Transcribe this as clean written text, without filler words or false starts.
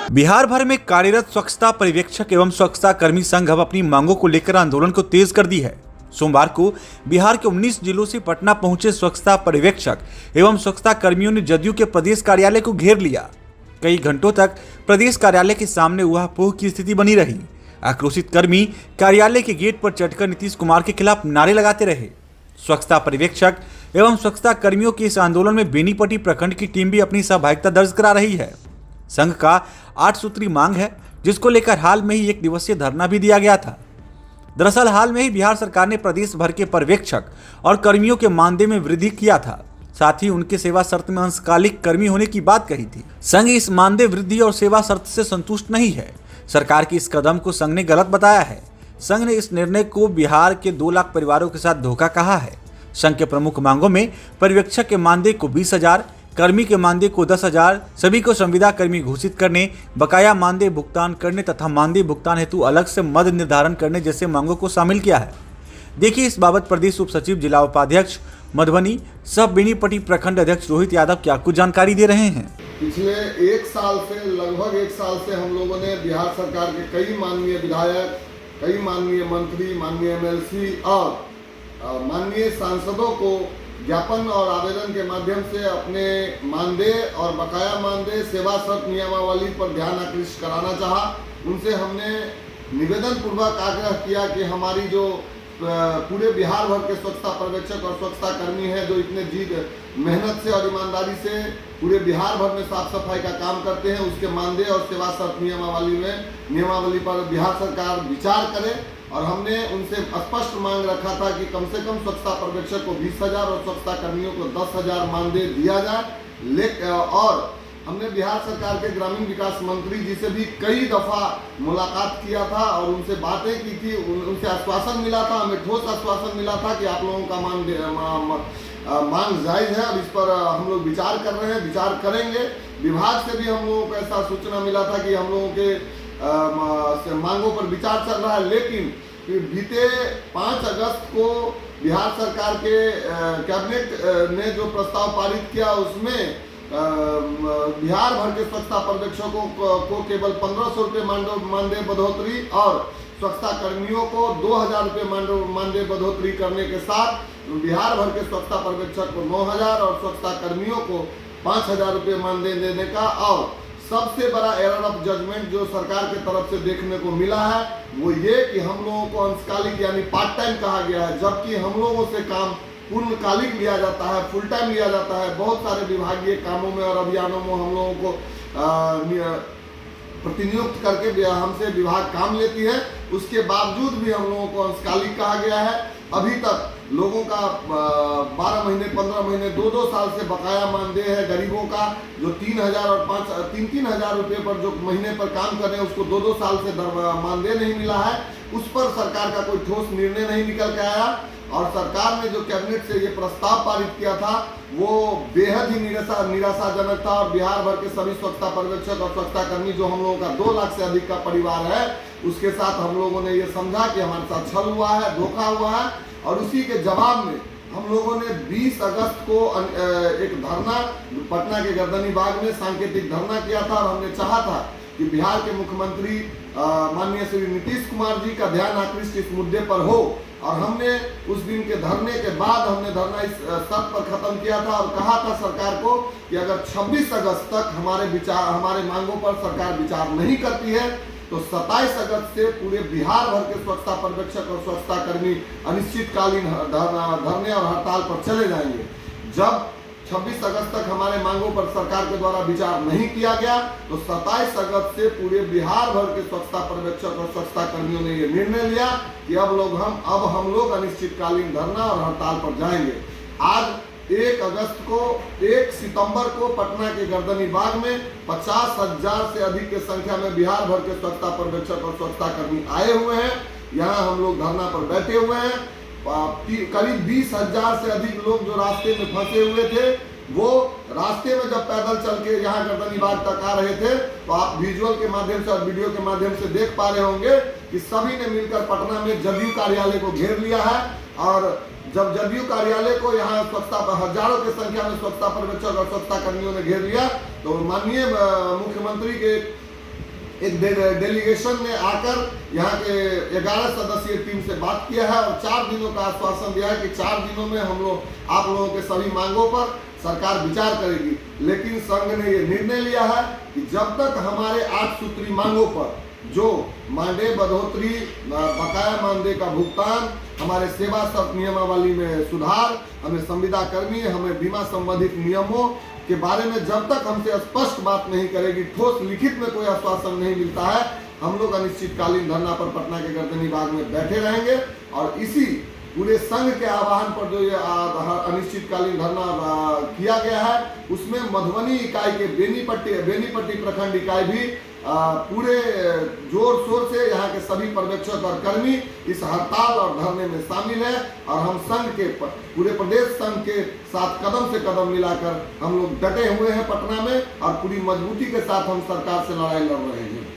बिहार भर में कार्यरत स्वच्छता पर्यवेक्षक एवं स्वच्छता कर्मी संघ अब अपनी मांगों को लेकर आंदोलन को तेज कर दी है। सोमवार को बिहार के 19 जिलों से पटना पहुंचे स्वच्छता पर्यवेक्षक एवं स्वच्छता कर्मियों ने जदयू के प्रदेश कार्यालय को घेर लिया। कई घंटों तक प्रदेश कार्यालय के सामने उहापोह की स्थिति बनी रही। आक्रोशित कर्मी कार्यालय के गेट पर चढ़कर नीतीश कुमार के खिलाफ नारे लगाते रहे। स्वच्छता पर्यवेक्षक एवं स्वच्छता कर्मियों के इस आंदोलन में बेनीपट्टी प्रखंड की टीम भी अपनी सहभागिता दर्ज करा रही है। संघ का 8 सूत्री मांग है, जिसको लेकर हाल में ही 1 दिवसीय धरना भी दिया गया था। दरअसल हाल में ही बिहार सरकार ने प्रदेश भर के पर्यवेक्षक और कर्मियों के मानदेय में वृद्धि किया था। साथ ही उनके सेवा शर्त में अंशकालिक कर्मी होने की बात कही थी। संघ इस मानदेय वृद्धि और सेवा शर्त से संतुष्ट नहीं है। सरकार के इस कदम को संघ ने गलत बताया है। संघ ने इस निर्णय को बिहार के 2 लाख परिवारों के साथ धोखा कहा है। संघ के प्रमुख मांगों में पर्यवेक्षक के मानदेय को 20,000, कर्मी के मानदेय को 10,000, सभी को संविदा कर्मी घोषित करने, बकाया मानदेय भुगतान करने तथा मानदेय भुगतान हेतु अलग से मद निर्धारण करने जैसे मांगों को शामिल किया है। देखिए इस बाबत प्रदेश उप सचिव, जिला उपाध्यक्ष मधुबनी सह बेनीपट्टी प्रखंड अध्यक्ष रोहित यादव क्या कुछ जानकारी दे रहे हैं। पिछले लगभग एक साल से हम लोगों ने बिहार सरकार के कई माननीय विधायक, कई माननीय मंत्री, माननीय एमएलसी और माननीय सांसदों को ज्ञापन और आवेदन के माध्यम से अपने मानदेय और बकाया मानदेय, सेवा शर्त नियमावली पर ध्यान आकृष्ट कराना चाहा। उनसे हमने निवेदन पूर्वक आग्रह किया कि हमारी जो पूरे बिहार भर के स्वच्छता पर्यवेक्षक और स्वच्छता कर्मी हैं, जो इतने मेहनत से और ईमानदारी से पूरे बिहार भर में साफ सफाई का काम करते हैं, उसके मानदेय और सेवा शर्त नियमावली पर बिहार सरकार विचार करे। और हमने उनसे स्पष्ट मांग रखा था कि कम से कम स्वच्छता पर्यवेक्षक को 20,000 और स्वच्छता कर्मियों को 10,000 मानदेय दिया जाए। और हमने बिहार सरकार के ग्रामीण विकास मंत्री जी से भी कई दफा मुलाकात किया था और उनसे बातें की थी। उनसे आश्वासन मिला था, हमें ठोस आश्वासन मिला था कि आप लोगों का मांग जायज है। अब इस पर हम लोग विचार कर रहे हैं, विचार करेंगे। विभाग से भी हम लोगों को ऐसा सूचना मिला था कि हम लोगों के मांगों पर विचार चल रहा है। लेकिन बीते 5 अगस्त को बिहार सरकार के कैबिनेट ने जो प्रस्ताव पारित किया, उसमें बिहार भर के स्वच्छता पर्यवेक्षकों को केवल 1,500 रुपये मानदेय बढ़ोतरी और स्वच्छता कर्मियों को 2,000 रुपये मानदेय बढ़ोतरी करने के साथ बिहार भर के स्वच्छता पर्यवेक्षक को 9,000 और स्वच्छता कर्मियों को 5,000 रुपये मानदेय देने का। और सबसे बड़ा एरर ऑफ जजमेंट जो सरकार की तरफ से देखने को मिला है वो ये कि हम लोगों को अंशकालिक यानी पार्ट टाइम कहा गया है, जबकि हम लोगों से काम पूर्णकालिक लिया जाता है, फुल टाइम लिया जाता है। बहुत सारे विभागीय कामों में और अभियानों में हम लोगों को प्रतिनियुक्त करके हमसे विभाग काम लेती है। उसके बावजूद भी हम लोगों को अंशकालिक कहा गया है। अभी तक लोगों का 12 महीने, 15 महीने, 2-2 साल से बकाया मानदेय है। गरीबों का जो 3,000 और 3,000 रुपये पर जो महीने पर काम कर रहे हैं, उसको 2-2 साल से मानदेय नहीं मिला है। उस पर सरकार का कोई ठोस निर्णय नहीं निकल के आया। और सरकार ने जो कैबिनेट से ये प्रस्ताव पारित किया था वो बेहद ही निराशाजनक था। और बिहार भर के सभी स्वच्छता पर्यवेक्षक और स्वच्छता कर्मी, जो हम लोगों का 2 लाख से अधिक का परिवार है, उसके साथ हम लोगों ने ये समझा कि हमारे साथ छल हुआ है, धोखा हुआ है। और उसी के जवाब में हम लोगों ने 20 अगस्त को एक धरना पटना के गर्दनी बाग में सांकेतिक धरना किया था। और हमने चाहा था कि बिहार के मुख्यमंत्री माननीय श्री नीतीश कुमार जी का ध्यान आकृष्ट इस मुद्दे पर हो। और हमने उस दिन के धरने के बाद हमने धरना इस शर्त पर खत्म किया था और कहा था सरकार को कि अगर 26 अगस्त तक हमारे मांगों पर सरकार विचार नहीं करती है तो 27 अगस्त से पूरे बिहार भर के स्वच्छता पर्यवेक्षक और स्वच्छता कर्मी अनिश्चितकालीन धरने और हड़ताल पर चले जाएंगे। जब 26 अगस्त तक हमारे मांगों पर सरकार के द्वारा विचार नहीं किया गया तो 27 अगस्त से पूरे बिहार भर के स्वच्छता पर्यवेक्षक और स्वच्छता कर्मियों ने ये निर्णय लिया कि अब हम लोग अनिश्चितकालीन धरना और हड़ताल पर जाएंगे। आज 1 सितंबर को पटना के गर्दनी बाग में 50,000 से अधिक की संख्या में बिहार भर के स्वच्छता पर्यवेक्षक और स्वच्छता कर्मी आए हुए हैं। यहाँ हम लोग धरना पर बैठे हुए हैं। करीब 20,000 से अधिक लोग जो रास्ते में फंसे हुए थे, वो रास्ते में जब पैदल चल के यहाँ गर्दनी बाग तक आ रहे थे तो आप विजुअल के माध्यम से और वीडियो के माध्यम से देख पा रहे होंगे कि सभी ने मिलकर पटना में जदयू कार्यालय को घेर लिया है। और जब जदयू कार्यालय को यहाँ स्वच्छता हजारों की संख्या में स्वच्छता पर्यवेक्षक और स्वच्छता कर्मियों ने घेर लिया तो माननीय मुख्यमंत्री के एक डेलीगेशन ने आकर यहाँ के 11 सदस्यीय टीम से बात किया है और 4 दिनों का आश्वासन दिया है कि 4 दिनों में हम लोग आप लोगों के सभी मांगों पर सरकार विचार करेगी। लेकिन संघ ने ये निर्णय लिया है कि जब तक हमारे 8 सूत्री मांगों पर, जो मानदेय बढ़ोतरी, बकाया मानदेय का भुगतान, हमारे सेवा शर्त नियमावली में सुधार, हमें संविदा कर्मी, हमें बीमा संबंधित नियमों के बारे में जब तक हमसे स्पष्ट बात नहीं करेगी, ठोस लिखित में कोई आश्वासन नहीं मिलता है, हम लोग अनिश्चितकालीन धरना पर पटना के गर्दनी बाग में बैठे रहेंगे। और इसी पूरे संघ के आह्वान पर जो ये अनिश्चितकालीन धरना किया गया है, उसमें मधुबनी इकाई के बेनीपट्टी प्रखंड इकाई भी पूरे जोर शोर से यहाँ के सभी पर्यवेक्षक और कर्मी इस हड़ताल और धरने में शामिल है। और हम संघ के पूरे प्रदेश संघ के साथ कदम से कदम मिलाकर हम लोग डटे हुए हैं पटना में और पूरी मजबूती के साथ हम सरकार से लड़ाई लड़ रहे हैं।